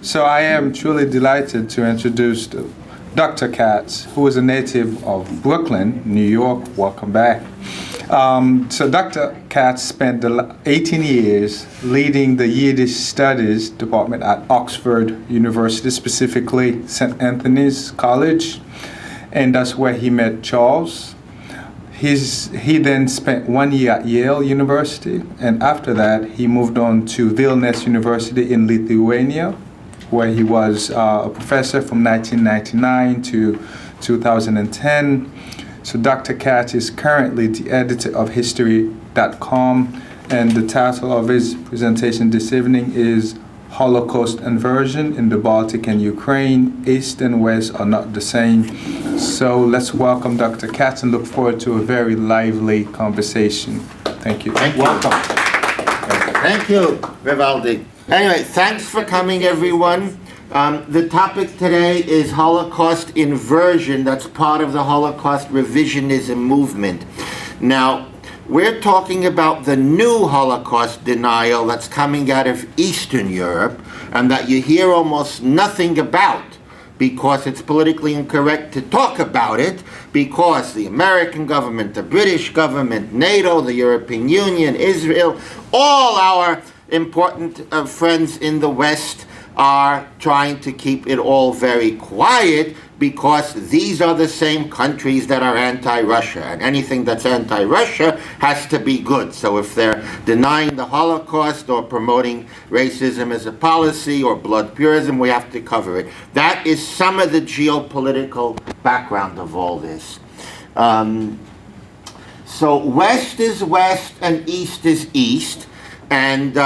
So I am truly delighted to introduce Dr. Katz, who is a native of Brooklyn, New York. Welcome back. So Dr. Katz spent 18 years leading the Yiddish Studies department at Oxford University, specifically St. Anthony's College, and that's where he met Charles. He then spent 1 year at Yale University, and after that he moved on to Vilnius University in Lithuania, where he was a professor from 1999 to 2010. So Dr. Katz is currently the editor of History.com, and the title of his presentation this evening is Holocaust Inversion in the Baltic and Ukraine, East and West are not the same. So let's welcome Dr. Katz and look forward to a very lively conversation. Thank you. Welcome. Thank you, Vivaldi. Anyway, thanks for coming, everyone. The topic today is Holocaust inversion. That's part of the Holocaust revisionism movement. Now, we're talking about the new Holocaust denial that's coming out of Eastern Europe and that you hear almost nothing about because it's politically incorrect to talk about it, because the American government, the British government, NATO, the European Union, Israel, all our important friends in the West are trying to keep it all very quiet because these are the same countries that are anti-Russia, and anything that's anti-Russia has to be good. So if they're denying the Holocaust or promoting racism as a policy or blood purism, we have to cover it. That is some of the geopolitical background of all this. So West is West and East is East. And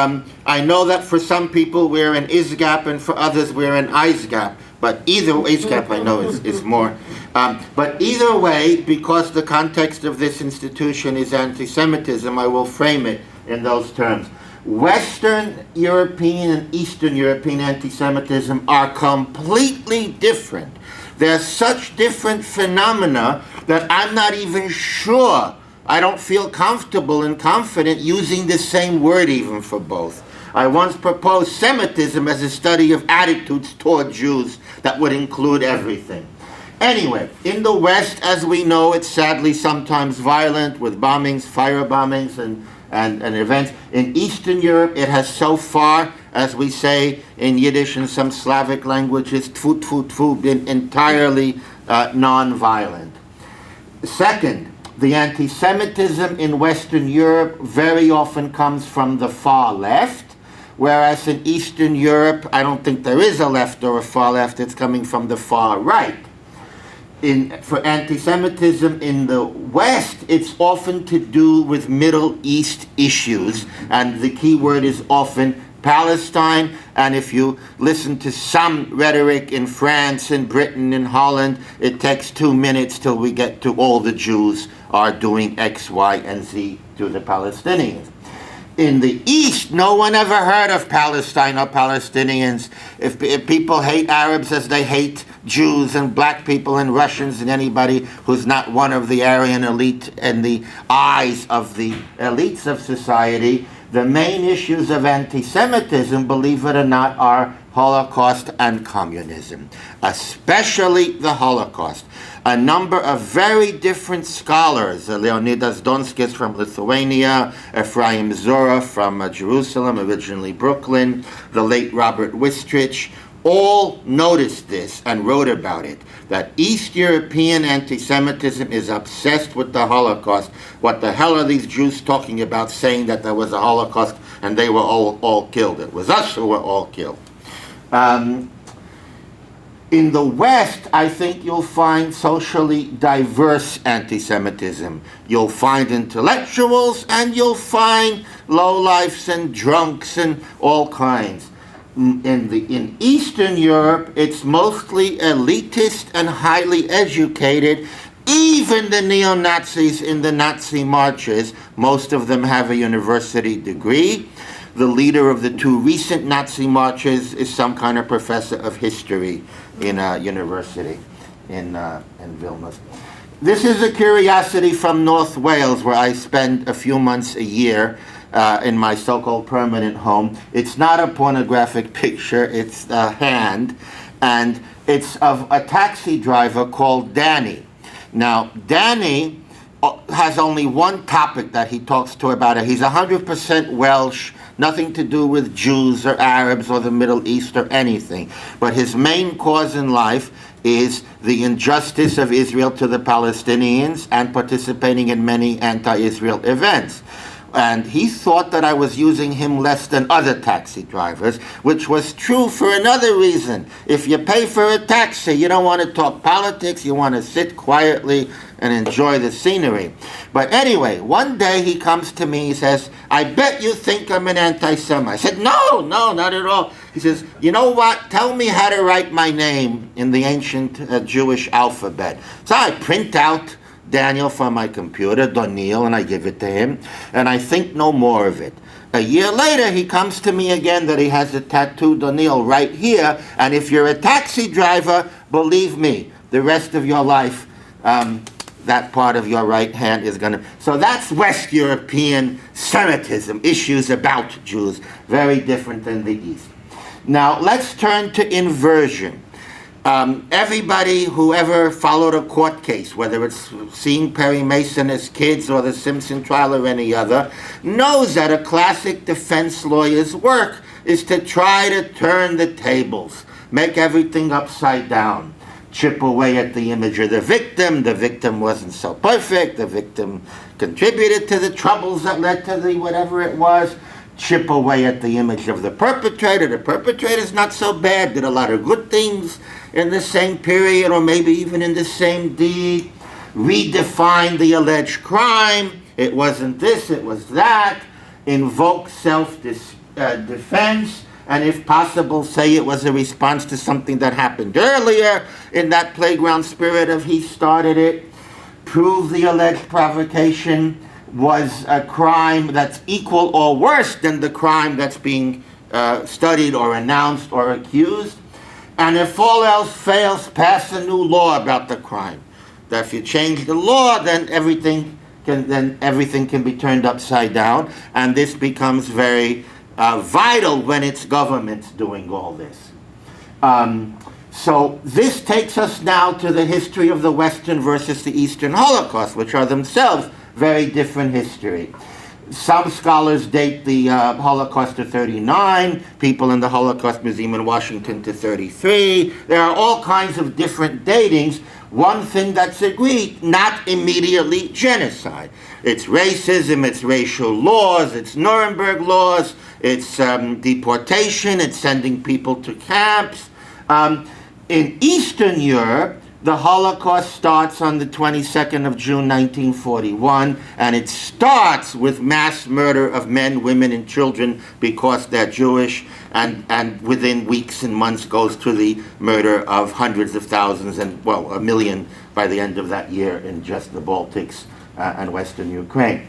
I know that for some people we're in ISGAP and for others we're in ISGAP. But either ISGAP I know is more. But either way, because the context of this institution is anti-Semitism, I will frame it in those terms. Western European and Eastern European anti-Semitism are completely different. They're such different phenomena that I'm not even sure, I don't feel comfortable and confident using the same word even for both. I once proposed Semitism as a study of attitudes toward Jews that would include everything. Anyway, in the West, as we know, it's sadly sometimes violent with bombings, fire bombings, and events. In Eastern Europe, it has so far, as we say in Yiddish and some Slavic languages, tfu, tfu, tfu, been entirely non-violent. Second, the anti-Semitism in Western Europe very often comes from the far left, whereas in Eastern Europe, I don't think there is a left or a far left, it's coming from the far right. For anti-Semitism in the West, it's often to do with Middle East issues, and the key word is often Palestine, and if you listen to some rhetoric in France, in Britain, in Holland, it takes 2 minutes till we get to all the Jews are doing X, Y, and Z to the Palestinians. In the East, no one ever heard of Palestine or Palestinians. If people hate Arabs as they hate Jews and black people and Russians and anybody who's not one of the Aryan elite in the eyes of the elites of society, the main issues of anti-Semitism, believe it or not, are Holocaust and communism, especially the Holocaust. A number of very different scholars, Leonidas Donskis from Lithuania, Ephraim Zora from Jerusalem, originally Brooklyn, the late Robert Wistrich, all noticed this and wrote about it, that East European anti-Semitism is obsessed with the Holocaust. What the hell are these Jews talking about saying that there was a Holocaust and they were all killed? It was us who were all killed. In the West, I think you'll find socially diverse anti-Semitism. You'll find intellectuals and you'll find lowlifes and drunks and all kinds. In Eastern Europe, it's mostly elitist and highly educated. Even the neo-Nazis in the Nazi marches, most of them have a university degree. The leader of the 2 recent Nazi marches is some kind of professor of history in a university in Vilnius. This is a curiosity from North Wales, where I spend a few months a year. in my so-called permanent home. It's not a pornographic picture, it's a hand, and it's of a taxi driver called Danny. Now, Danny has only one topic that he talks to about it. He's 100% Welsh, nothing to do with Jews or Arabs or the Middle East or anything. But his main cause in life is the injustice of Israel to the Palestinians and participating in many anti-Israel events. And he thought that I was using him less than other taxi drivers, which was true for another reason. If you pay for a taxi, you don't want to talk politics, you want to sit quietly and enjoy the scenery. But anyway, one day he comes to me, he says, I bet you think I'm an anti-Semite. I said, no, not at all. He says, you know what, tell me how to write my name in the ancient Jewish alphabet. So I print out Daniel from my computer, Doniel, and I give it to him, and I think no more of it. A year later, he comes to me again that he has a tattoo, Doniel, right here, and if you're a taxi driver, believe me, the rest of your life, that part of your right hand is going to... So that's West European Semitism, issues about Jews, very different than the East. Now, let's turn to inversion. Everybody who ever followed a court case, whether it's seeing Perry Mason as kids or the Simpson trial or any other, knows that a classic defense lawyer's work is to try to turn the tables, make everything upside down, chip away at the image of the victim wasn't so perfect, the victim contributed to the troubles that led to the whatever it was, chip away at the image of the perpetrator's not so bad, did a lot of good things in the same period or maybe even in the same deed, redefine the alleged crime, it wasn't this, it was that, invoke self-defense, and if possible say it was a response to something that happened earlier in that playground spirit of he started it, prove the alleged provocation was a crime that's equal or worse than the crime that's being studied or announced or accused. And if all else fails, pass a new law about the crime. That if you change the law, then everything can be turned upside down. And this becomes very vital when it's governments doing all this. So this takes us now to the history of the Western versus the Eastern Holocaust, which are themselves very different history. Some scholars date the Holocaust to 39, people in the Holocaust Museum in Washington to 33. There are all kinds of different datings. One thing that's agreed, not immediately genocide. It's racism, it's racial laws, it's Nuremberg laws, it's deportation, it's sending people to camps. In Eastern Europe, the Holocaust starts on the 22nd of June 1941, and it starts with mass murder of men, women, and children because they're Jewish, and within weeks and months goes to the murder of hundreds of thousands and, well, 1 million by the end of that year in just the Baltics and Western Ukraine.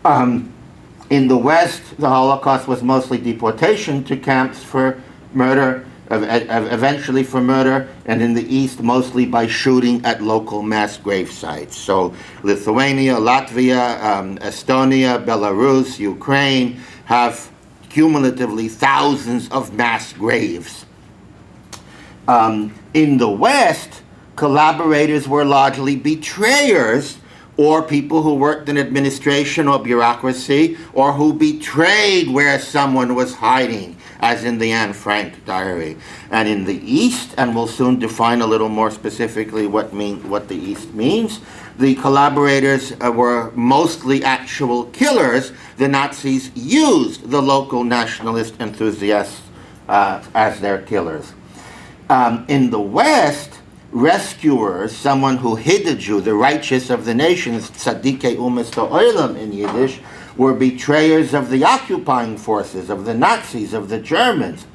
In the West, the Holocaust was mostly deportation to camps for murder, eventually for murder, and in the East mostly by shooting at local mass grave sites. So Lithuania, Latvia, Estonia, Belarus, Ukraine have cumulatively thousands of mass graves. In the West, collaborators were largely betrayers or people who worked in administration or bureaucracy or who betrayed where someone was hiding, as in the Anne Frank diary. And in the East, and we'll soon define a little more specifically what the East means, the collaborators were mostly actual killers. The Nazis used the local nationalist enthusiasts as their killers. In the West, rescuers, someone who hid a Jew, the righteous of the nations, tzadikei umas ha'olam in Yiddish, were betrayers of the occupying forces, of the Nazis, of the Germans.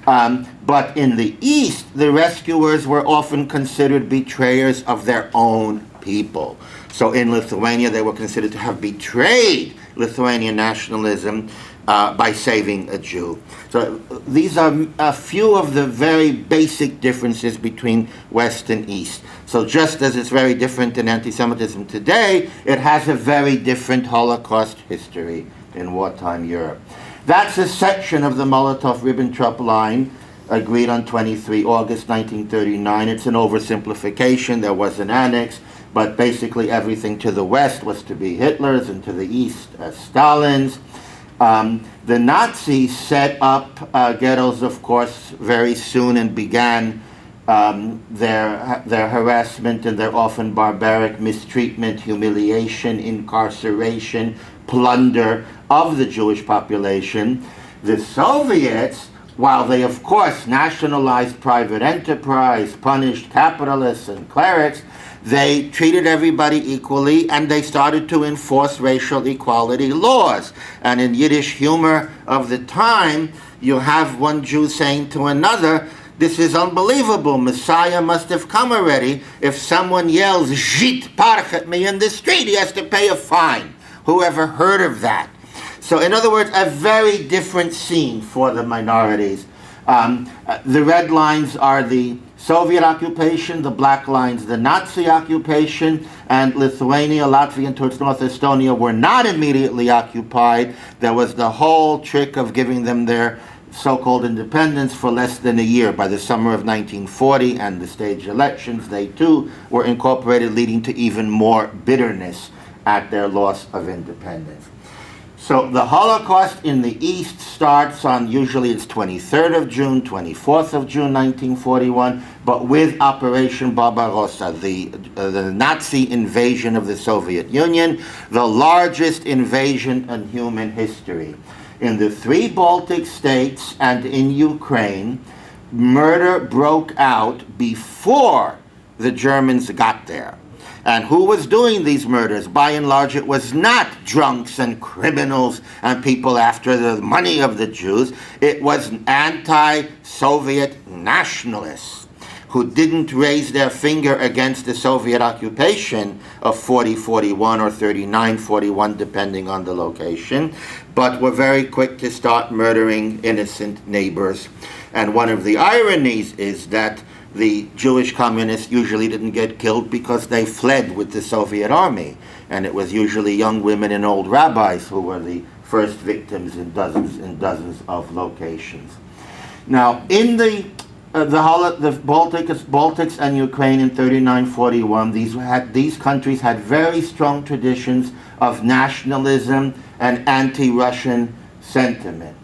But in the East, the rescuers were often considered betrayers of their own people. So in Lithuania, they were considered to have betrayed Lithuanian nationalism by saving a Jew. So these are a few of the very basic differences between West and East. So just as it's very different in anti-Semitism today, it has a very different Holocaust history in wartime Europe. That's a section of the Molotov-Ribbentrop line agreed on 23 August 1939. It's an oversimplification. There was an annex, but basically everything to the west was to be Hitler's and to the east Stalin's. The Nazis set up ghettos, of course, very soon and began their harassment and their often barbaric mistreatment, humiliation, incarceration, plunder of the Jewish population. The Soviets, while they of course nationalized private enterprise, punished capitalists and clerics, they treated everybody equally, and they started to enforce racial equality laws. And in Yiddish humor of the time, you have one Jew saying to another, "This is unbelievable. Messiah must have come already. If someone yells, 'Zhit parch' at me in the street, he has to pay a fine." Who ever heard of that? So in other words, a very different scene for the minorities. The red lines are the Soviet occupation, the black lines the Nazi occupation, and Lithuania, Latvia, and towards North Estonia were not immediately occupied. There was the whole trick of giving them their so-called independence for less than a year. By the summer of 1940 and the stage elections, they too were incorporated, leading to even more bitterness at their loss of independence. So the Holocaust in the East starts on, usually it's 23rd of June, 24th of June 1941, but with Operation Barbarossa, the Nazi invasion of the Soviet Union, the largest invasion in human history. In the 3 Baltic states and in Ukraine, murder broke out before the Germans got there. And who was doing these murders? By and large, it was not drunks and criminals and people after the money of the Jews. It was anti-Soviet nationalists who didn't raise their finger against the Soviet occupation of 40-41 or 39-41, depending on the location, but were very quick to start murdering innocent neighbors. And one of the ironies is that the Jewish communists usually didn't get killed because they fled with the Soviet army. And it was usually young women and old rabbis who were the first victims in dozens and dozens of locations. Now, in the Baltics and Ukraine in 39-41, these countries had very strong traditions of nationalism and anti-Russian sentiment.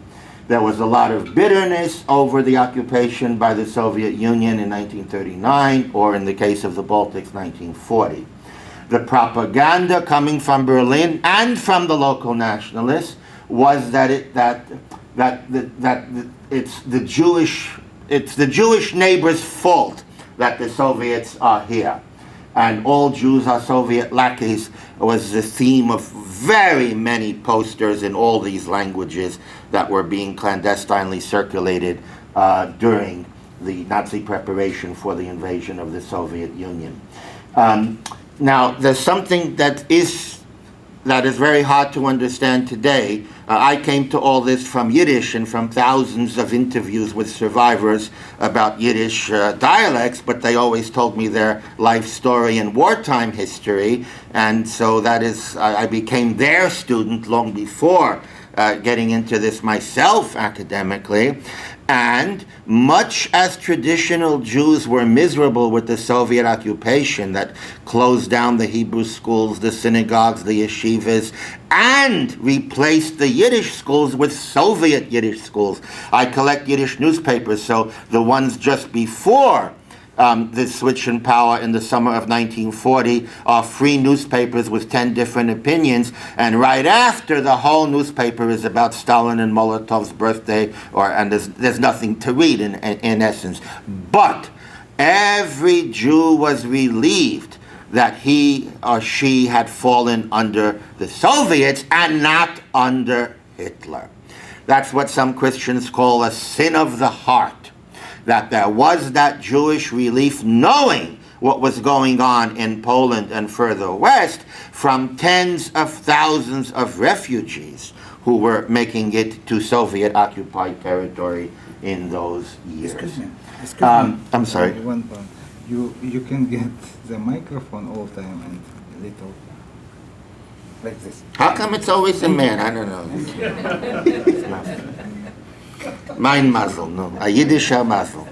There was a lot of bitterness over the occupation by the Soviet Union in 1939, or in the case of the Baltics, 1940. The propaganda coming from Berlin and from the local nationalists was that it's the Jewish neighbor's fault that the Soviets are here, and all Jews are Soviet lackeys was the theme of very many posters in all these languages that were being clandestinely circulated during the Nazi preparation for the invasion of the Soviet Union. Now, there's something that is very hard to understand today. I came to all this from Yiddish and from thousands of interviews with survivors about Yiddish dialects, but they always told me their life story and wartime history, and so that is, I became their student long before getting into this myself academically. And much as traditional Jews were miserable with the Soviet occupation that closed down the Hebrew schools, the synagogues, the yeshivas, and replaced the Yiddish schools with Soviet Yiddish schools. I collect Yiddish newspapers, so the ones just before the switch in power in the summer of 1940 are free newspapers with 10 different opinions, and right after, the whole newspaper is about Stalin and Molotov's birthday, and there's nothing to read in essence. But every Jew was relieved that he or she had fallen under the Soviets and not under Hitler. That's what some Christians call a sin of the heart. That there was that Jewish relief, knowing what was going on in Poland and further west, from tens of thousands of refugees who were making it to Soviet-occupied territory in those years. Excuse me. I'm sorry. One point. You can get the microphone all time and little. like this. How come it's always a man? I don't know. Mein Mazel, no, a Yiddischer Mazel.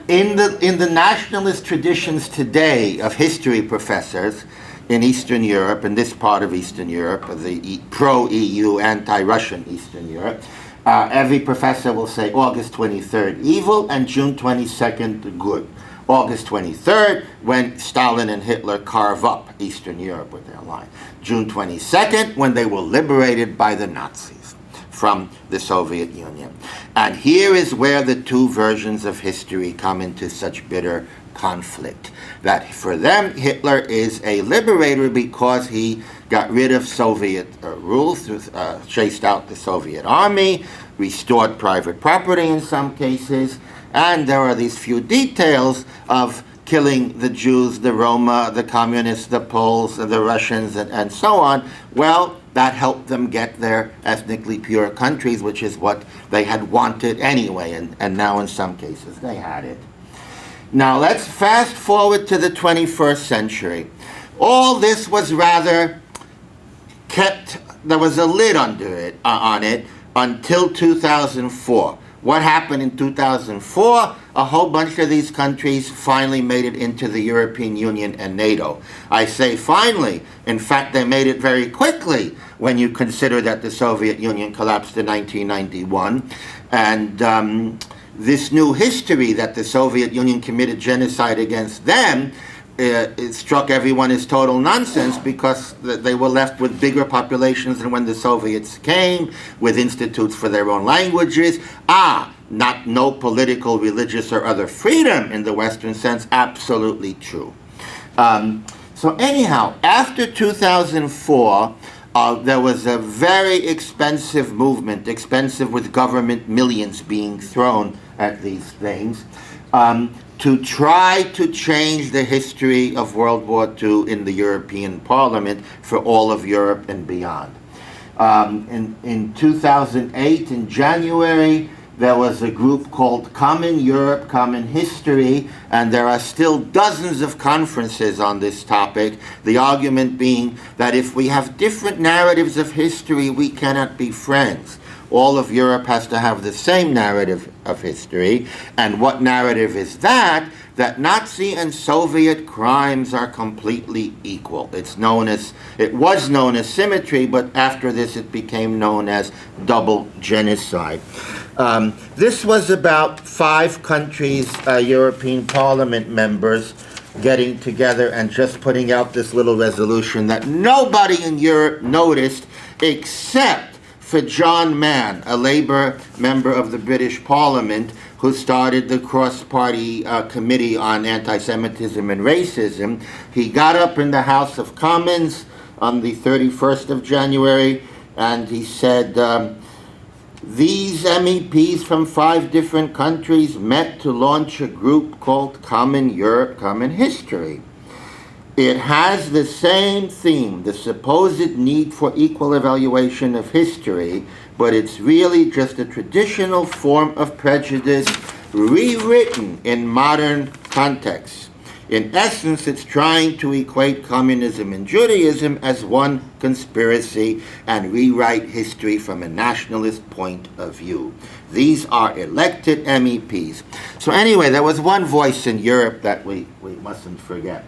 In the nationalist traditions today of history professors in Eastern Europe, in this part of Eastern Europe, the pro-EU, anti-Russian Eastern Europe, every professor will say August 23rd evil and June 22nd good. August 23rd, when Stalin and Hitler carve up Eastern Europe with their line. June 22nd, when they were liberated by the Nazis from the Soviet Union. And here is where the two versions of history come into such bitter conflict. That for them, Hitler is a liberator because he got rid of Soviet rule, chased out the Soviet army, restored private property in some cases, and there are these few details of killing the Jews, the Roma, the communists, the Poles, the Russians, and so on. Well, that helped them get their ethnically pure countries, which is what they had wanted anyway, and now in some cases they had it. Now let's fast forward to the 21st century. All this was rather kept, there was a lid under it, on it until 2004. What happened in 2004? A whole bunch of these countries finally made it into the European Union and NATO. I say finally. In fact, they made it very quickly when you consider that the Soviet Union collapsed in 1991. And this new history that the Soviet Union committed genocide against them, it struck everyone as total nonsense because they were left with bigger populations than when the Soviets came, with institutes for their own languages. No political, religious, or other freedom in the Western sense. Absolutely true. So anyhow, after 2004, there was a very expensive movement, expensive with government millions being thrown at these things, to try to change the history of World War II in the European Parliament for all of Europe and beyond. In 2008, in January, there was a group called Common Europe, Common History, and there are still dozens of conferences on this topic, the argument being that if we have different narratives of history, we cannot be friends. All of Europe has to have the same narrative of history. And what narrative is that? That Nazi and Soviet crimes are completely equal. It was known as symmetry, but after this it became known as double genocide. This was about 5 countries, European Parliament members, getting together and just putting out this little resolution that nobody in Europe noticed except for John Mann, a Labour member of the British Parliament, who started the cross-party committee on anti-Semitism and racism. He got up in the House of Commons on the 31st of January, and he said, these MEPs from 5 different countries met to launch a group called Common Europe, Common History. It has the same theme, the supposed need for equal evaluation of history, but it's really just a traditional form of prejudice rewritten in modern contexts. In essence, it's trying to equate communism and Judaism as one conspiracy and rewrite history from a nationalist point of view. These are elected MEPs. So anyway, there was one voice in Europe that we mustn't forget.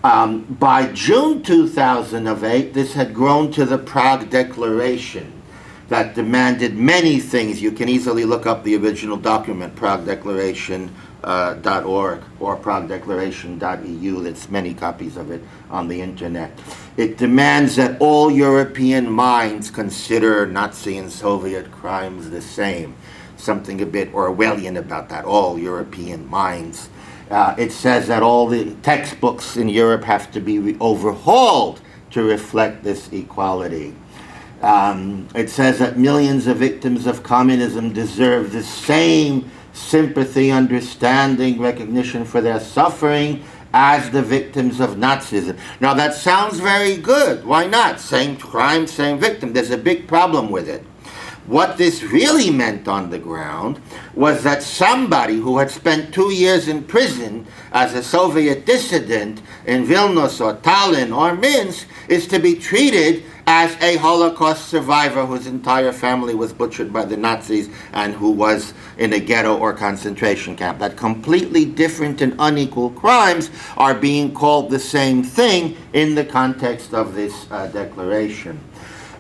By June 2008, this had grown to the Prague Declaration that demanded many things. You can easily look up the original document, praguedeclaration.org or praguedeclaration.eu. There's many copies of it on the internet. It demands that all European minds consider Nazi and Soviet crimes the same. Something a bit Orwellian about that, all European minds. It says that all the textbooks in Europe have to be overhauled to reflect this equality. It says that millions of victims of communism deserve the same sympathy, understanding, recognition for their suffering as the victims of Nazism. Now that sounds very good. Why not? Same crime, same victim. There's a big problem with it. What this really meant on the ground was that somebody who had spent 2 years in prison as a Soviet dissident in Vilnius or Tallinn or Minsk is to be treated as a Holocaust survivor whose entire family was butchered by the Nazis and who was in a ghetto or concentration camp. That completely different and unequal crimes are being called the same thing in the context of this declaration.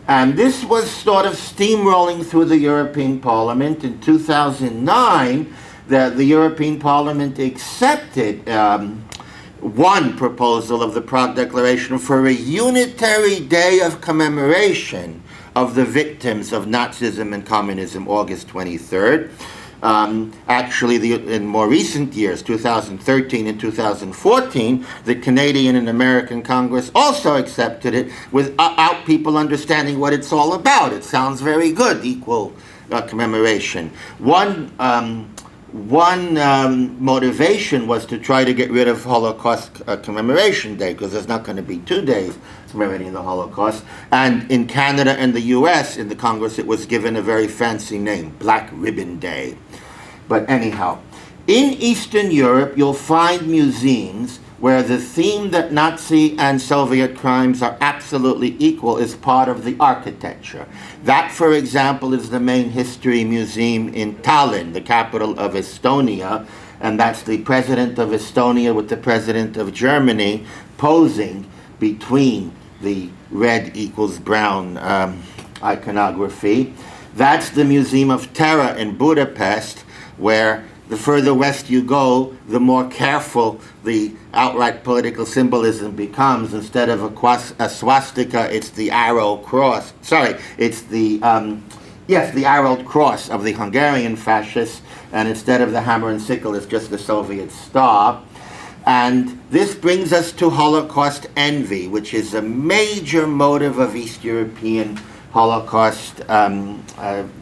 And this was sort of steamrolling through the European Parliament. In 2009, the European Parliament accepted one proposal of the Prague Declaration for a unitary day of commemoration of the victims of Nazism and communism, August 23rd. Actually, in more recent years, 2013 and 2014, the Canadian and American Congress also accepted it without people understanding what it's all about. It sounds very good, equal commemoration. One motivation was to try to get rid of Holocaust Commemoration Day, because there's not going to be 2 days commemorating the Holocaust. And in Canada and the US, in the Congress, it was given a very fancy name, Black Ribbon Day. But anyhow, in Eastern Europe, you'll find museums where the theme that Nazi and Soviet crimes are absolutely equal is part of the architecture. That, for example, is the main history museum in Tallinn, the capital of Estonia, and that's the president of Estonia with the president of Germany posing between the red equals brown iconography. That's the Museum of Terror in Budapest, where the further west you go, the more careful the outright political symbolism becomes. Instead of a swastika, it's the arrow cross. Sorry, it's the the arrowed cross of the Hungarian fascists, and instead of the hammer and sickle, it's just the Soviet star. And this brings us to Holocaust envy, which is a major motive of East European Holocaust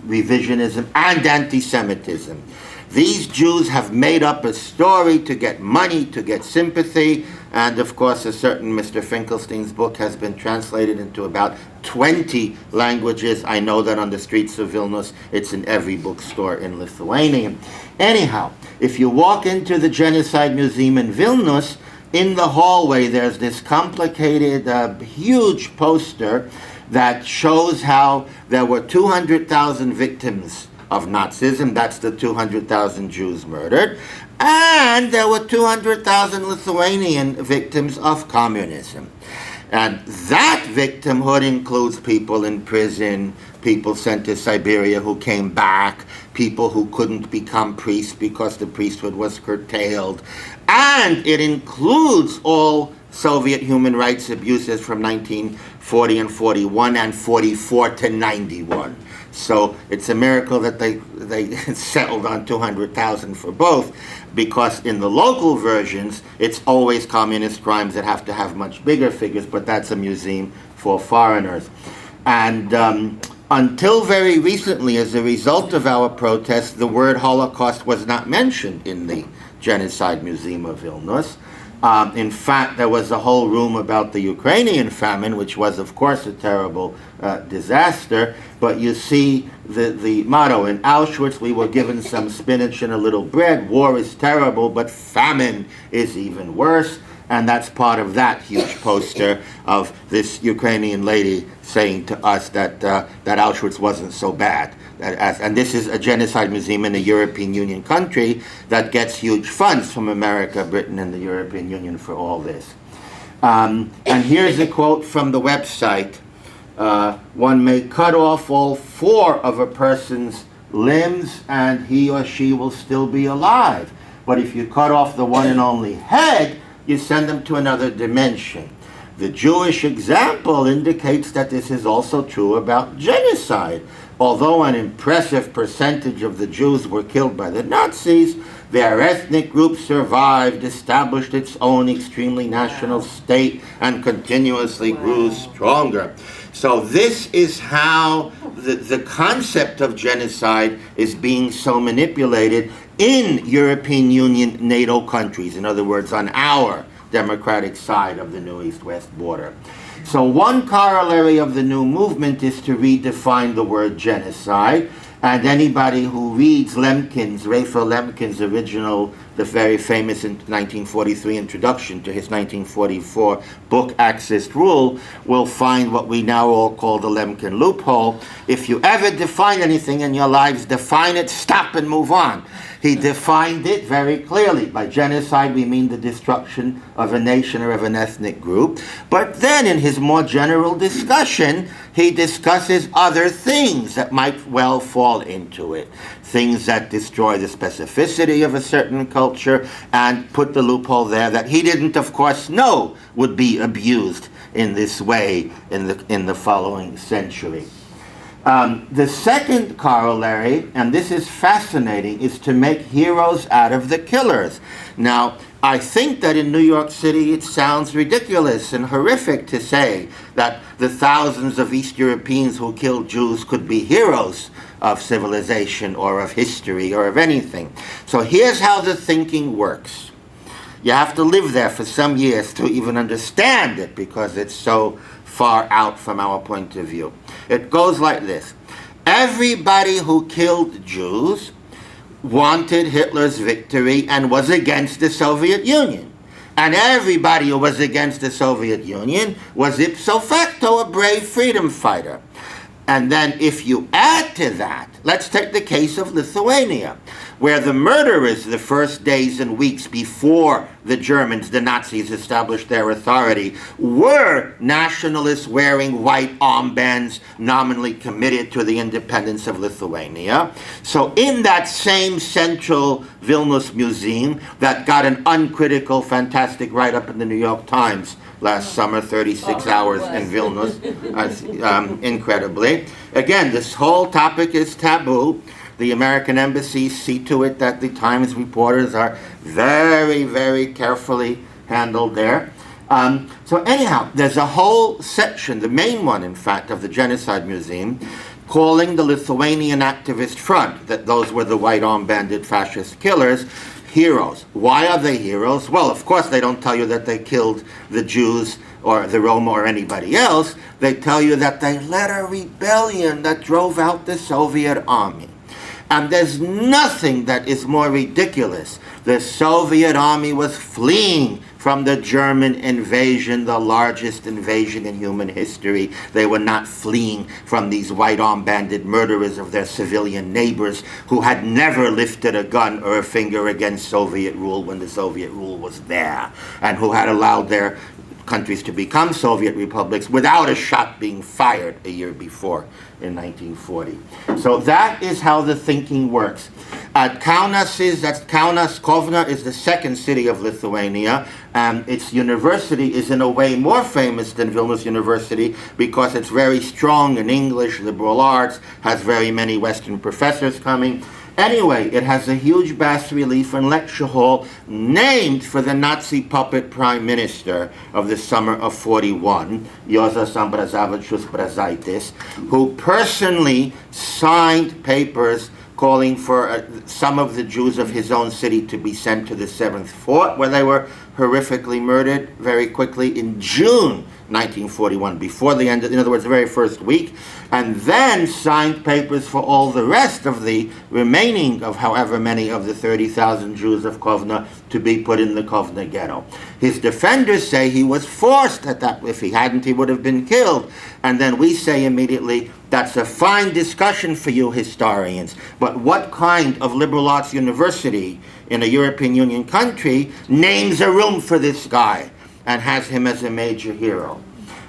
revisionism and anti-Semitism. These Jews have made up a story to get money, to get sympathy, and of course a certain Mr. Finkelstein's book has been translated into about 20 languages. I know that on the streets of Vilnius, it's in every bookstore in Lithuanian. Anyhow, if you walk into the Genocide Museum in Vilnius, in the hallway there's this complicated, huge poster that shows how there were 200,000 victims of Nazism. That's the 200,000 Jews murdered. And there were 200,000 Lithuanian victims of communism. And that victimhood includes people in prison, people sent to Siberia who came back, people who couldn't become priests because the priesthood was curtailed. And it includes all Soviet human rights abuses from 1940 and 41 and 44 to 91. So it's a miracle that they settled on 200,000 for both, because in the local versions, it's always communist crimes that have to have much bigger figures, but that's a museum for foreigners. And until very recently, as a result of our protests, the word Holocaust was not mentioned in the Genocide Museum of Vilnius. In fact, there was a whole room about the Ukrainian famine, which was, of course, a terrible disaster. But you see the motto, in Auschwitz, we were given some spinach and a little bread. War is terrible, but famine is even worse. And that's part of that huge poster of this Ukrainian lady saying to us that Auschwitz wasn't so bad. And this is a genocide museum in a European Union country that gets huge funds from America, Britain, and the European Union for all this. And here's a quote from the website. One may cut off all 4 of a person's limbs and he or she will still be alive. But if you cut off the one and only head, you send them to another dimension. The Jewish example indicates that this is also true about genocide. Although an impressive percentage of the Jews were killed by the Nazis, their ethnic group survived, established its own extremely national state, and continuously grew stronger. So this is how the concept of genocide is being so manipulated in European Union NATO countries, in other words, on our democratic side of the new East-West border. So one corollary of the new movement is to redefine the word genocide. And anybody who reads Raphael Lemkin's original, the very famous 1943 introduction to his 1944 book, Axis Rule, will find what we now all call the Lemkin loophole. If you ever define anything in your lives, define it, stop, and move on. He defined it very clearly. By genocide, we mean the destruction of a nation or of an ethnic group. But then in his more general discussion, he discusses other things that might well fall into it. Things that destroy the specificity of a certain culture, and put the loophole there that he didn't, of course, know would be abused in this way in the following century. The second corollary, and this is fascinating, is to make heroes out of the killers. Now, I think that in New York City it sounds ridiculous and horrific to say that the thousands of East Europeans who killed Jews could be heroes of civilization or of history or of anything. So here's how the thinking works. You have to live there for some years to even understand it, because it's so far out from our point of view. It goes like this. Everybody who killed Jews wanted Hitler's victory and was against the Soviet Union. And everybody who was against the Soviet Union was ipso facto a brave freedom fighter. And then if you add to that, let's take the case of Lithuania, where the murderers the first days and weeks before the Germans, the Nazis, established their authority, were nationalists wearing white armbands, nominally committed to the independence of Lithuania. So in that same central Vilnius museum that got an uncritical, fantastic write-up in the New York Times last summer, 36 hours in Vilnius, incredibly. Again, this whole topic is taboo. The American embassies see to it that the Times reporters are very, very carefully handled there. So anyhow, there's a whole section, the main one, in fact, of the Genocide Museum, calling the Lithuanian Activist Front, that those were the white armbanded fascist killers, heroes. Why are they heroes? Well, of course, they don't tell you that they killed the Jews or the Roma or anybody else. They tell you that they led a rebellion that drove out the Soviet army. And there's nothing that is more ridiculous. The Soviet army was fleeing from the German invasion, the largest invasion in human history. They were not fleeing from these white armbanded murderers of their civilian neighbors who had never lifted a gun or a finger against Soviet rule when the Soviet rule was there, and who had allowed their countries to become Soviet republics without a shot being fired a year before in 1940. So that is how the thinking works. Kaunas, Kovna is the second city of Lithuania, and its university is in a way more famous than Vilnius University because it's very strong in English, liberal arts, has very many Western professors coming. Anyway, it has a huge bas-relief and lecture hall named for the Nazi puppet prime minister of the summer of 41, Juozas Ambrazevičius Brazaitis, who personally signed papers calling for some of the Jews of his own city to be sent to the 7th Fort, where they were horrifically murdered very quickly in June 1941, before the end, in other words, the very first week, and then signed papers for all the rest of the remaining of however many of the 30,000 Jews of Kovna to be put in the Kovna ghetto. His defenders say he was forced at that. If he hadn't, he would have been killed. And then we say immediately, that's a fine discussion for you historians, but what kind of liberal arts university in a European Union country names a room for this guy and has him as a major hero?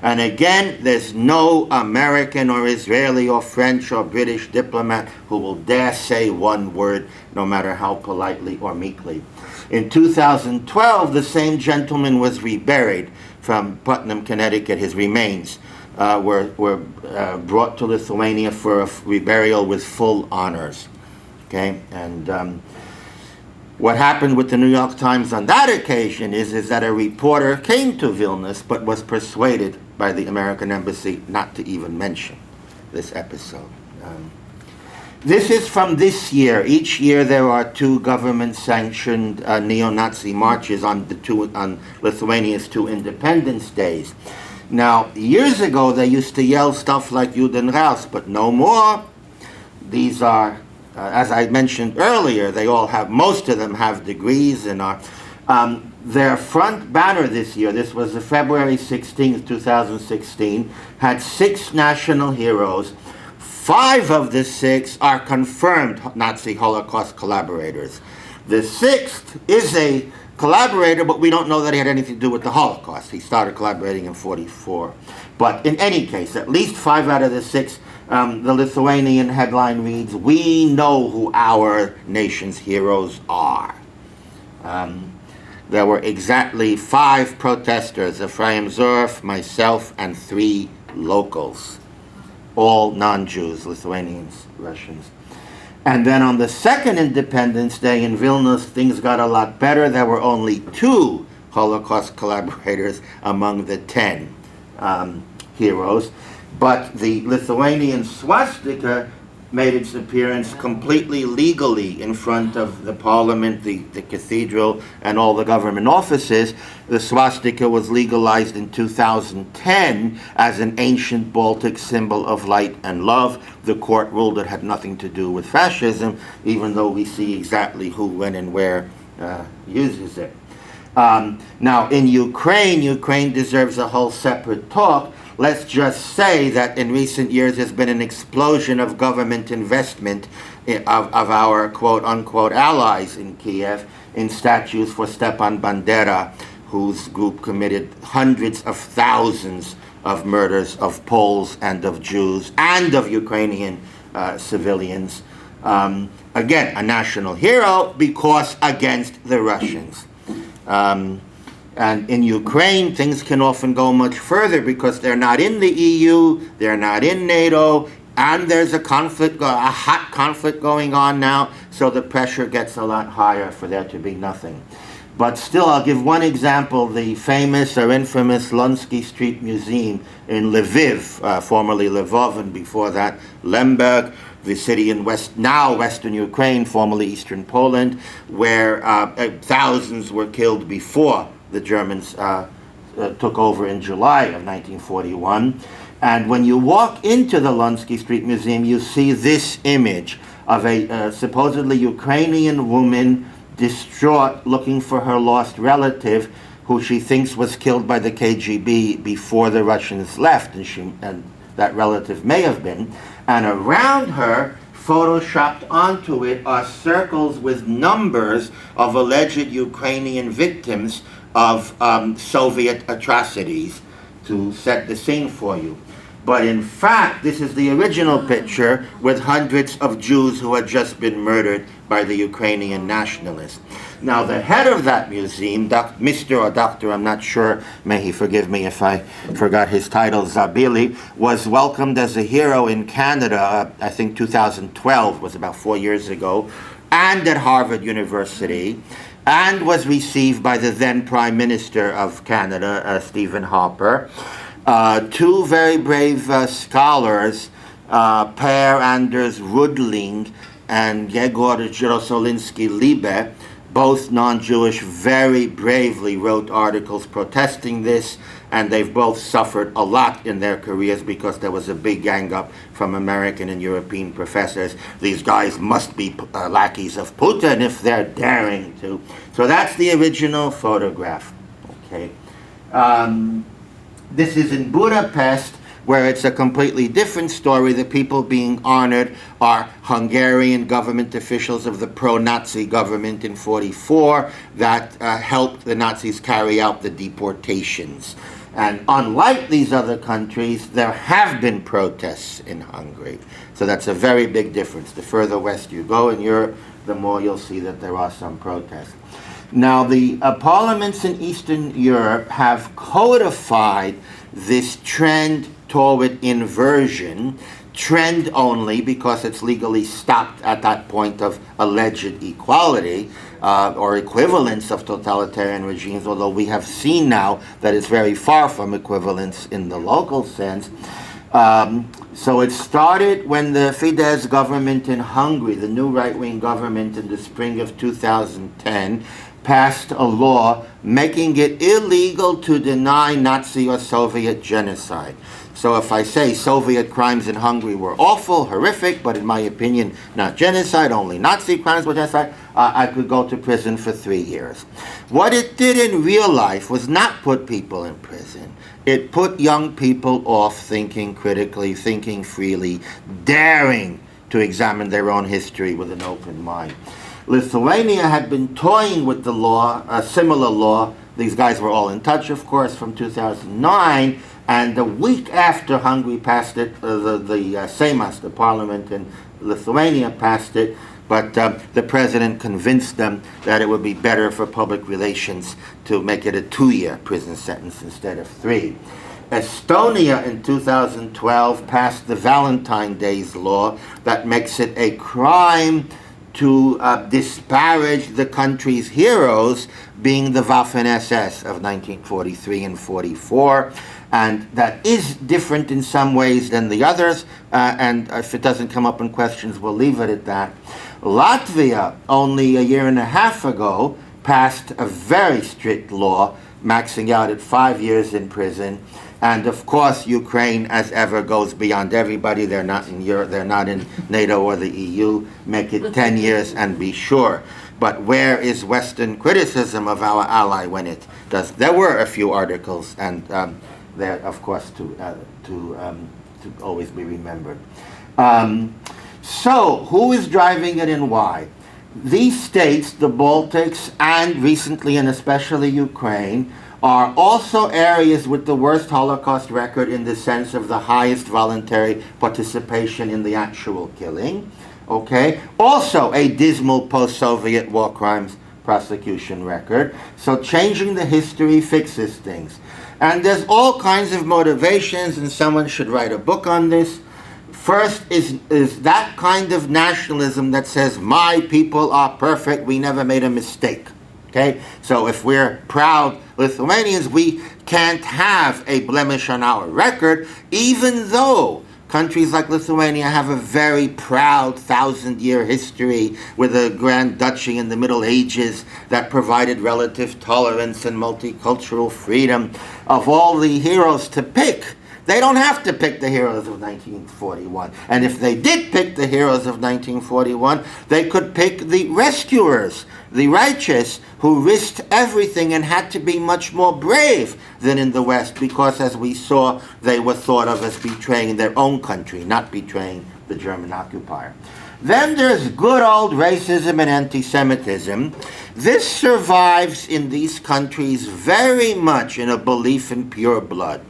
And again, there's no American or Israeli or French or British diplomat who will dare say one word, no matter how politely or meekly. In 2012, the same gentleman was reburied from Putnam, Connecticut. His remains were brought to Lithuania for a reburial with full honors. Okay, and what happened with the New York Times on that occasion is that a reporter came to Vilnius but was persuaded by the American embassy not to even mention this episode. This is from this year. Each year there are 2 government-sanctioned neo-Nazi marches on Lithuania's 2 independence days. Now, years ago, they used to yell stuff like Juden raus, but no more. These are, as I mentioned earlier, they all have, most of them have degrees and are. Their front banner this year, this was February 16th, 2016, had 6 national heroes. 5 of the 6 are confirmed Nazi Holocaust collaborators. The 6th is a collaborator, but we don't know that he had anything to do with the Holocaust. He started collaborating in 1944. But in any case, at least 5 out of the 6, the Lithuanian headline reads, "We know who our nation's heroes are." There were exactly 5 protesters, Ephraim Zorf, myself, and 3 locals, all non-Jews, Lithuanians, Russians. And then on the second Independence Day in Vilnius, things got a lot better. There were only 2 Holocaust collaborators among the 10 heroes. But the Lithuanian swastika made its appearance completely legally in front of the parliament, the cathedral, and all the government offices. The swastika was legalized in 2010 as an ancient Baltic symbol of light and love. The court ruled it had nothing to do with fascism, even though we see exactly who, when, and where uses it. Now, in Ukraine deserves a whole separate talk. Let's just say that in recent years there's been an explosion of government investment of our quote-unquote allies in Kiev in statues for Stepan Bandera, whose group committed hundreds of thousands of murders of Poles and of Jews and of Ukrainian civilians. Again, a national hero because against the Russians. And in Ukraine, things can often go much further because they're not in the EU, they're not in NATO, and there's a conflict, a hot conflict going on now, so the pressure gets a lot higher for there to be nothing. But still, I'll give one example, the famous or infamous Lonsky Street Museum in Lviv, formerly Lvov, and before that, Lemberg, the city in now Western Ukraine, formerly Eastern Poland, where thousands were killed before the Germans took over in July of 1941. And when you walk into the Lonsky Street Museum, you see this image of a supposedly Ukrainian woman distraught looking for her lost relative who she thinks was killed by the KGB before the Russians left, and that relative may have been. And around her, photoshopped onto it, are circles with numbers of alleged Ukrainian victims of Soviet atrocities to set the scene for you. But in fact, this is the original picture with hundreds of Jews who had just been murdered by the Ukrainian nationalists. Now, the head of that museum, Mr. or Doctor, I'm not sure, may he forgive me if I forgot his title, Zabili, was welcomed as a hero in Canada, I think 2012, was about 4 years ago, and at Harvard University, and was received by the then Prime Minister of Canada, Stephen Harper. 2 very brave scholars, Per Anders Rudling and Yegor Jerosolinsky-Liebe, both non-Jewish, very bravely wrote articles protesting this, and they've both suffered a lot in their careers because there was a big gang-up from American and European professors. These guys must be lackeys of Putin if they're daring to. So that's the original photograph. Okay. This is in Budapest, where it's a completely different story. The people being honored are Hungarian government officials of the pro-Nazi government in 1944 that helped the Nazis carry out the deportations. And unlike these other countries, there have been protests in Hungary. So that's a very big difference. The further west you go in Europe, the more you'll see that there are some protests. Now, the parliaments in Eastern Europe have codified this trend toward inversion, trend only because it's legally stopped at that point of alleged equality or equivalence of totalitarian regimes, although we have seen now that it's very far from equivalence in the local sense. So it started when the Fidesz government in Hungary, the new right-wing government in the spring of 2010, passed a law making it illegal to deny Nazi or Soviet genocide. So if I say Soviet crimes in Hungary were awful, horrific, but in my opinion, not genocide, only Nazi crimes were genocide, I could go to prison for 3 years. What it did in real life was not put people in prison. It put young people off thinking critically, thinking freely, daring to examine their own history with an open mind. Lithuania had been toying with the law, a similar law. These guys were all in touch, of course, from 2009. And a week after Hungary passed it, the Seimas, the parliament in Lithuania, passed it. But the president convinced them that it would be better for public relations to make it a 2-year prison sentence instead of 3. Estonia in 2012 passed the Valentine's Day's law that makes it a crime to disparage the country's heroes, being the Waffen-SS of 1943 and 44. And that is different in some ways than the others, and if it doesn't come up in questions, we'll leave it at that. Latvia, only a year and a half ago, passed a very strict law, maxing out at 5 years in prison. And of course, Ukraine, as ever, goes beyond everybody. They're not in Europe, they're not in NATO or the EU. Make it 10 years and be sure. But where is Western criticism of our ally when it does? There were a few articles, and they're, of course, to always be remembered. So, who is driving it and why? These states, the Baltics, and recently and especially Ukraine, are also areas with the worst Holocaust record in the sense of the highest voluntary participation in the actual killing. Okay? Also a dismal post-Soviet war crimes prosecution record. So changing the history fixes things. And there's all kinds of motivations, and someone should write a book on this. First is that kind of nationalism that says, my people are perfect, we never made a mistake. Okay? So if we're proud Lithuanians, we can't have a blemish on our record, even though countries like Lithuania have a very proud 1,000-year history with a Grand Duchy in the Middle Ages that provided relative tolerance and multicultural freedom. Of all the heroes to pick, they don't have to pick the heroes of 1941. And if they did pick the heroes of 1941, they could pick the rescuers, the righteous, who risked everything and had to be much more brave than in the West, because, as we saw, they were thought of as betraying their own country, not betraying the German occupier. Then there's good old racism and anti-Semitism. This survives in these countries very much in a belief in pure blood.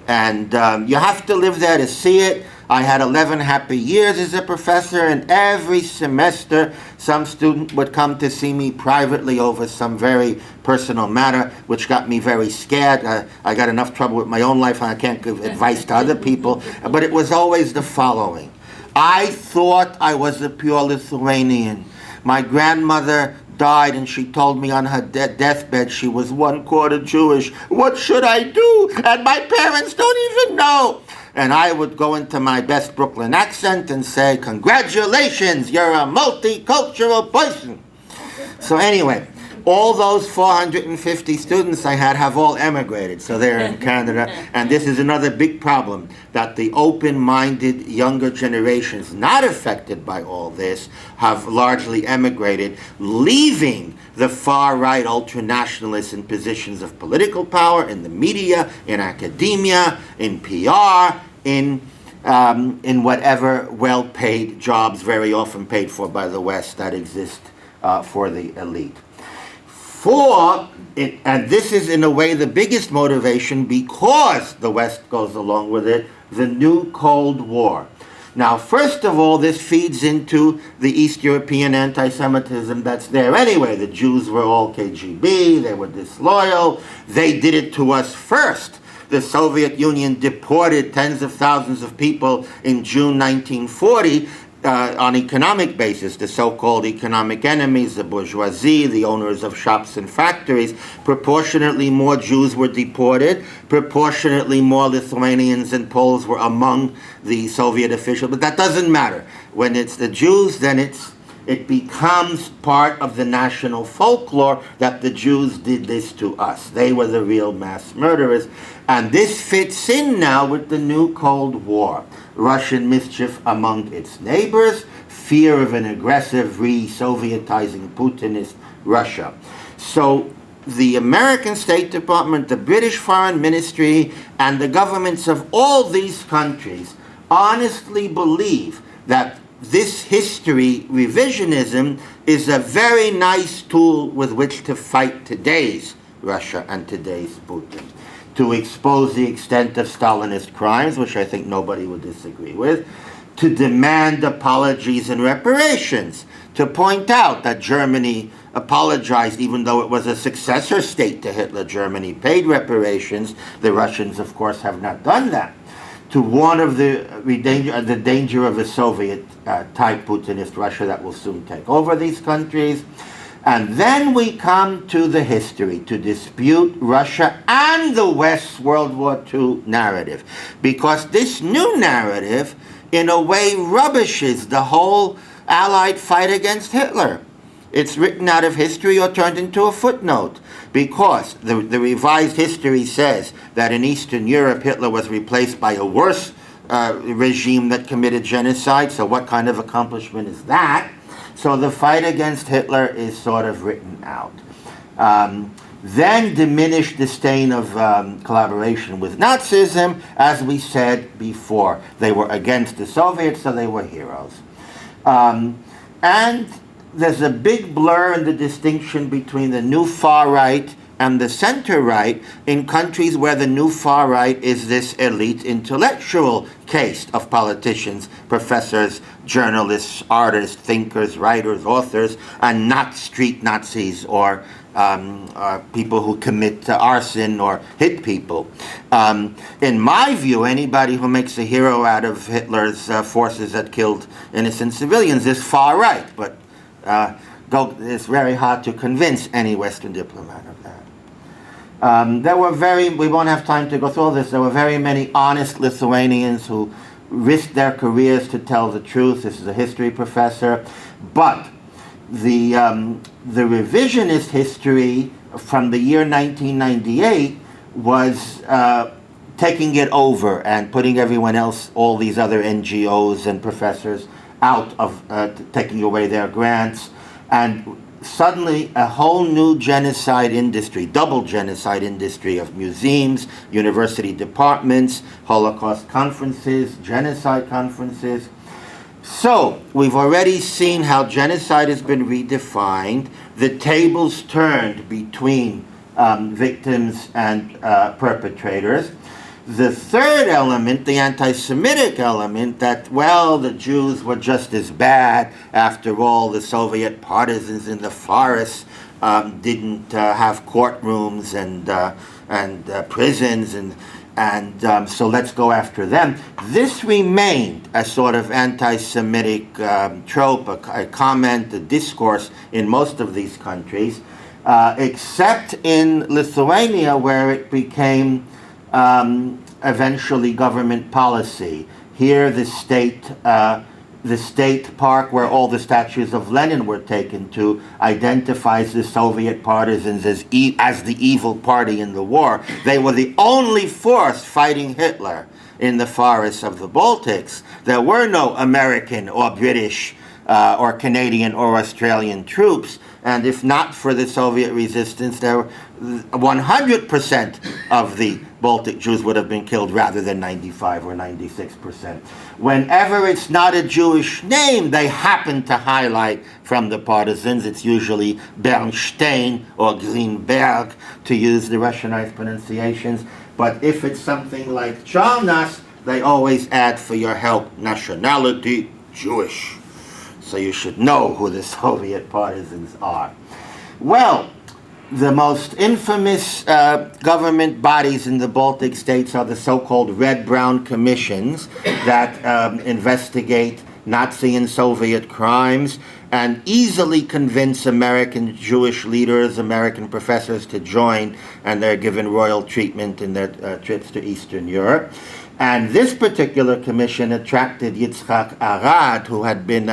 And you have to live there to see it. I had 11 happy years as a professor, and every semester some student would come to see me privately over some very personal matter, which got me very scared. I got enough trouble with my own life, and I can't give advice to other people. But it was always the following. I thought I was a pure Lithuanian. My grandmother died, and she told me on her deathbed she was 1/4 Jewish. What should I do? And my parents don't even know. And I would go into my best Brooklyn accent and say, congratulations, you're a multicultural person. So anyway, all those 450 students I had have all emigrated, so they're in Canada. And this is another big problem, that the open-minded younger generations not affected by all this have largely emigrated, leaving the far-right ultranationalists in positions of political power, in the media, in academia, in PR, in whatever well-paid jobs, very often paid for by the West, that exist for the elite. And this is in a way the biggest motivation, because the West goes along with it, the new Cold War. Now, first of all, this feeds into the East European anti-Semitism that's there anyway. The Jews were all KGB, they were disloyal, they did it to us first. The Soviet Union deported tens of thousands of people in June 1940 on economic basis, the so-called economic enemies, the bourgeoisie, the owners of shops and factories. Proportionately more Jews were deported, proportionately more Lithuanians and Poles were among the Soviet officials, but that doesn't matter. When it's the Jews, then it's it becomes part of the national folklore that the Jews did this to us. They were the real mass murderers. And this fits in now with the new Cold War. Russian mischief among its neighbors, fear of an aggressive re-Sovietizing Putinist Russia. So the American State Department, the British Foreign Ministry, and the governments of all these countries honestly believe that this history revisionism is a very nice tool with which to fight today's Russia and today's Putin, to expose the extent of Stalinist crimes, which I think nobody would disagree with, to demand apologies and reparations, to point out that Germany apologized even though it was a successor state to Hitler. Germany paid reparations. The Russians, of course, have not done that. To warn of the danger of a Soviet-type Putinist Russia that will soon take over these countries. And then we come to the history, to dispute Russia and the West's World War II narrative. Because this new narrative, in a way, rubbishes the whole Allied fight against Hitler. It's written out of history or turned into a footnote, because the revised history says that in Eastern Europe, Hitler was replaced by a worse regime that committed genocide. So what kind of accomplishment is that? So the fight against Hitler is sort of written out. Then diminished disdain of collaboration with Nazism, as we said before. They were against the Soviets, so they were heroes. And there's a big blur in the distinction between the new far right and the center right in countries where the new far right is this elite intellectual caste of politicians, professors, journalists, artists, thinkers, writers, authors, and not street Nazis or people who commit arson or hit people. In my view, anybody who makes a hero out of Hitler's forces that killed innocent civilians is far right, but it's very hard to convince any Western diplomat of that. We won't have time to go through all this, there were very many honest Lithuanians who risked their careers to tell the truth. This is a history professor. But the revisionist history from the year 1998 was taking it over and putting everyone else, all these other NGOs and professors, out of taking away their grants, and suddenly a whole new genocide industry, double genocide industry of museums, university departments, Holocaust conferences, genocide conferences. So we've already seen how genocide has been redefined, the tables turned between victims and perpetrators. The third element, the anti-Semitic element, that, well, the Jews were just as bad. After all, the Soviet partisans in the forests didn't have courtrooms and prisons, and so let's go after them. This remained a sort of anti-Semitic trope, a comment, a discourse in most of these countries, except in Lithuania, where it became eventually government policy. Here, the state park where all the statues of Lenin were taken to identifies the Soviet partisans as the evil party in the war. They were the only force fighting Hitler in the forests of the Baltics. There were no American or British or Canadian or Australian troops. And if not for the Soviet resistance, 100% of the Baltic Jews would have been killed rather than 95 or 96%. Whenever it's not a Jewish name, they happen to highlight from the partisans. It's usually Bernstein or Greenberg, to use the Russianized pronunciations. But if it's something like Chalnas, they always add for your help, nationality, Jewish. So you should know who the Soviet partisans are. Well, the most infamous government bodies in the Baltic states are the so-called Red-Brown Commissions that investigate Nazi and Soviet crimes and easily convince American Jewish leaders, American professors to join, and they're given royal treatment in their trips to Eastern Europe. And this particular commission attracted Yitzhak Arad, who had been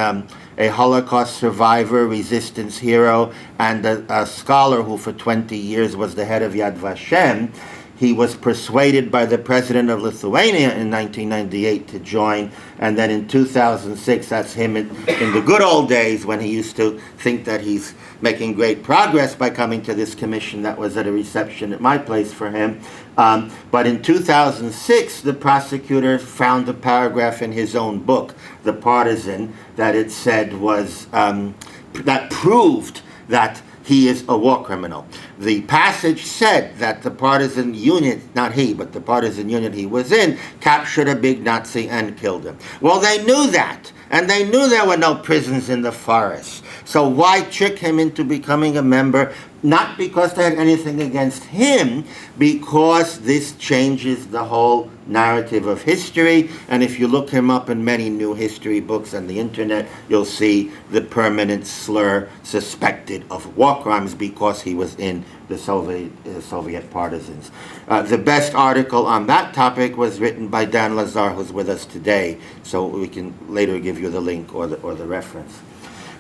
a Holocaust survivor, resistance hero, and a scholar who for 20 years was the head of Yad Vashem. He was persuaded by the president of Lithuania in 1998 to join, and then in 2006, that's him in the good old days when he used to think that he's making great progress by coming to this commission that was at a reception at my place for him. But in 2006, the prosecutor found a paragraph in his own book, The Partisan, that it said was, that proved that he is a war criminal. The passage said that the partisan unit, not he, but the partisan unit he was in, captured a big Nazi and killed him. Well, they knew that, and they knew there were no prisons in the forest. So why trick him into becoming a member? Not because they had anything against him, because this changes the whole narrative of history. And if you look him up in many new history books on the internet, you'll see the permanent slur suspected of war crimes because he was in the Soviet partisans. The best article on that topic was written by Dan Lazar, who's with us today. So we can later give you the link or the reference.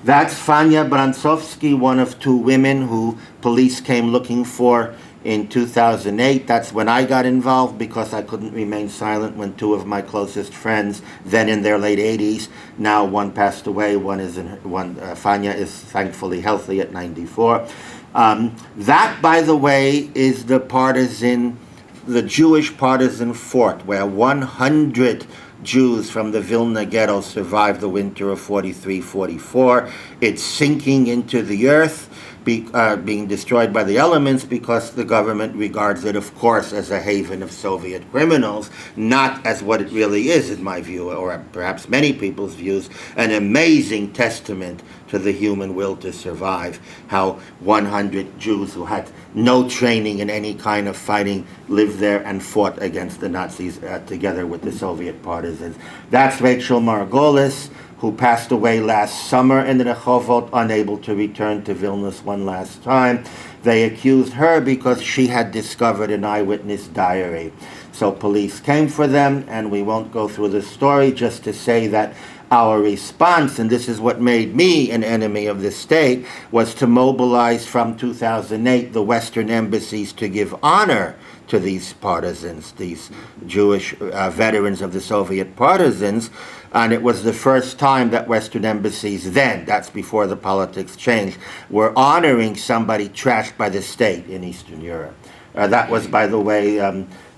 That's Fania Bransovsky, one of two women who police came looking for in 2008. That's when I got involved because I couldn't remain silent when two of my closest friends, then in their late 80s, now one passed away, Fania is thankfully healthy at 94. That, by the way, is the Jewish partisan fort where 100 Jews from the Vilna ghetto survived the winter of 43-44. It's sinking into the earth, being destroyed by the elements because the government regards it, of course, as a haven of Soviet criminals, not as what it really is, in my view, or perhaps many people's views, an amazing testament to the human will to survive, how 100 Jews who had no training in any kind of fighting lived there and fought against the Nazis together with the Soviet partisans. That's Rachel Margolis, who passed away last summer in Rehovot, unable to return to Vilnius one last time. They accused her because she had discovered an eyewitness diary. So police came for them, and we won't go through the story, just to say that our response, and this is what made me an enemy of the state, was to mobilize from 2008 the Western embassies to give honor to these partisans, these Jewish veterans of the Soviet partisans. And it was the first time that Western embassies then, that's before the politics changed, were honoring somebody trashed by the state in Eastern Europe. That was, by the way,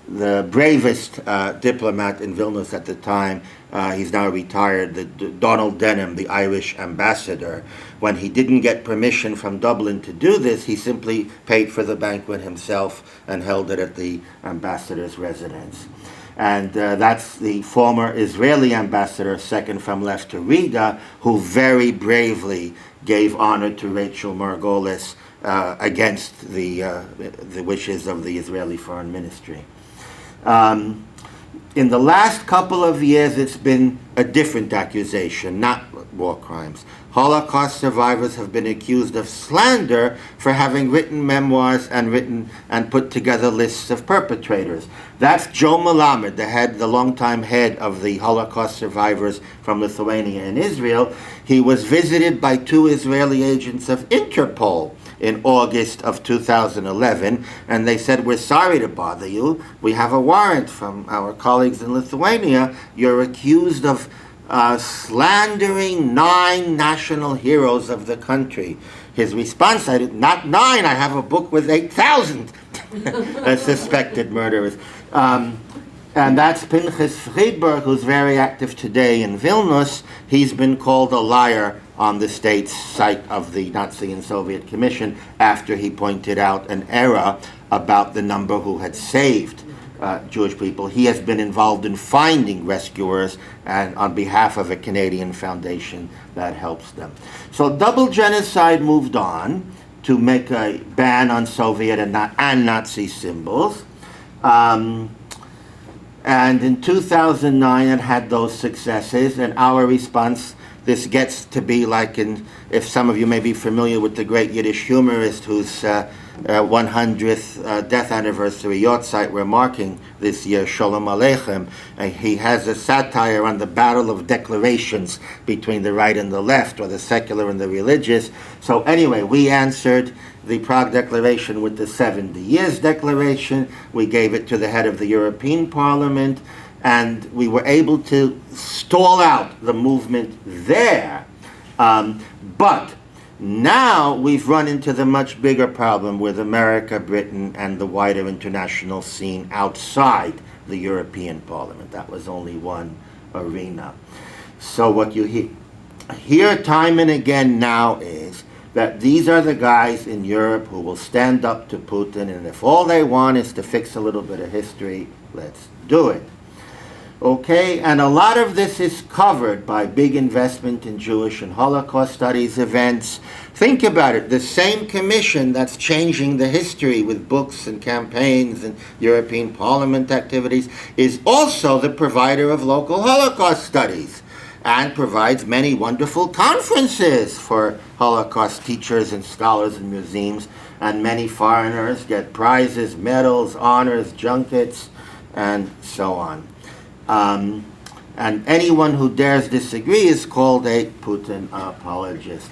the bravest diplomat in Vilnius at the time. He's now retired, Donald Denham, the Irish ambassador. When he didn't get permission from Dublin to do this, he simply paid for the banquet himself and held it at the ambassador's residence. And that's the former Israeli ambassador, second from left to Riga, who very bravely gave honor to Rachel Margolis against the wishes of the Israeli Foreign Ministry. In the last couple of years, it's been a different accusation, not war crimes. Holocaust survivors have been accused of slander for having written memoirs and put together lists of perpetrators. That's Joe Melamed, the longtime head of the Holocaust survivors from Lithuania and Israel. He was visited by two Israeli agents of Interpol in August of 2011, and they said, "We're sorry to bother you. We have a warrant from our colleagues in Lithuania. You're accused of slandering 9 national heroes of the country." His response, "Not 9, I have a book with 8,000 suspected murderers." And that's Pinchas Friedberg, who's very active today in Vilnius. He's been called a liar on the state's site of the Nazi and Soviet Commission after he pointed out an error about the number who had saved Jewish people. He has been involved in finding rescuers and on behalf of a Canadian foundation that helps them. So double genocide moved on to make a ban on Soviet and Nazi symbols. And in 2009, it had those successes, and our response, this gets to be like if some of you may be familiar with the great Yiddish humorist whose 100th death anniversary yahrzeit we're marking this year, Shalom Aleichem. He has a satire on the battle of declarations between the right and the left, or the secular and the religious. So anyway, we answered the Prague Declaration with the 70 Years Declaration. We gave it to the head of the European Parliament, and we were able to stall out the movement there. But now we've run into the much bigger problem with America, Britain, and the wider international scene outside the European Parliament. That was only one arena. So what you hear time and again now is that these are the guys in Europe who will stand up to Putin, and if all they want is to fix a little bit of history, let's do it. Okay, and a lot of this is covered by big investment in Jewish and Holocaust studies events. Think about it, the same commission that's changing the history with books and campaigns and European Parliament activities is also the provider of local Holocaust studies, and provides many wonderful conferences for Holocaust teachers and scholars and museums, and many foreigners get prizes, medals, honors, junkets, and so on. And anyone who dares disagree is called a Putin apologist.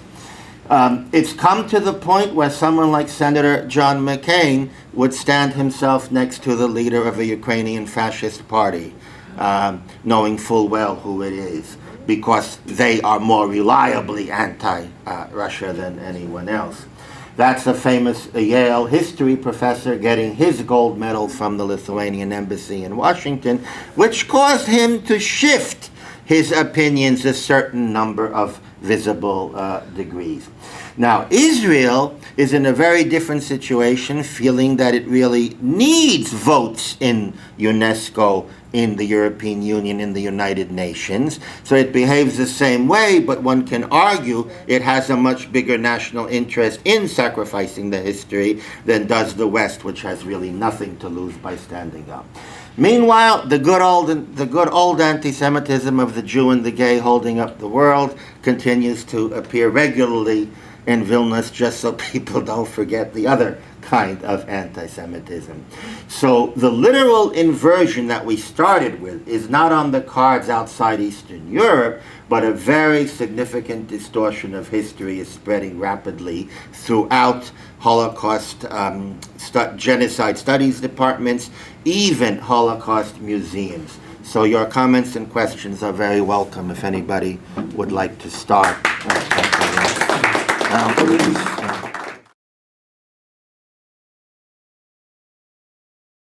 It's come to the point where someone like Senator John McCain would stand himself next to the leader of a Ukrainian fascist party, knowing full well who it is, because they are more reliably anti-Russia than anyone else. That's a famous Yale history professor getting his gold medal from the Lithuanian embassy in Washington, which caused him to shift his opinions a certain number of visible degrees. Now, Israel is in a very different situation, feeling that it really needs votes in UNESCO, in the European Union, in the United Nations. So it behaves the same way, but one can argue it has a much bigger national interest in sacrificing the history than does the West, which has really nothing to lose by standing up. Meanwhile, the good old anti-Semitism of the Jew and the gay holding up the world continues to appear regularly in Vilnius, just so people don't forget the other kind of anti-Semitism. So the literal inversion that we started with is not on the cards outside Eastern Europe, but a very significant distortion of history is spreading rapidly throughout Holocaust genocide studies departments, even Holocaust museums. So your comments and questions are very welcome if anybody would like to start.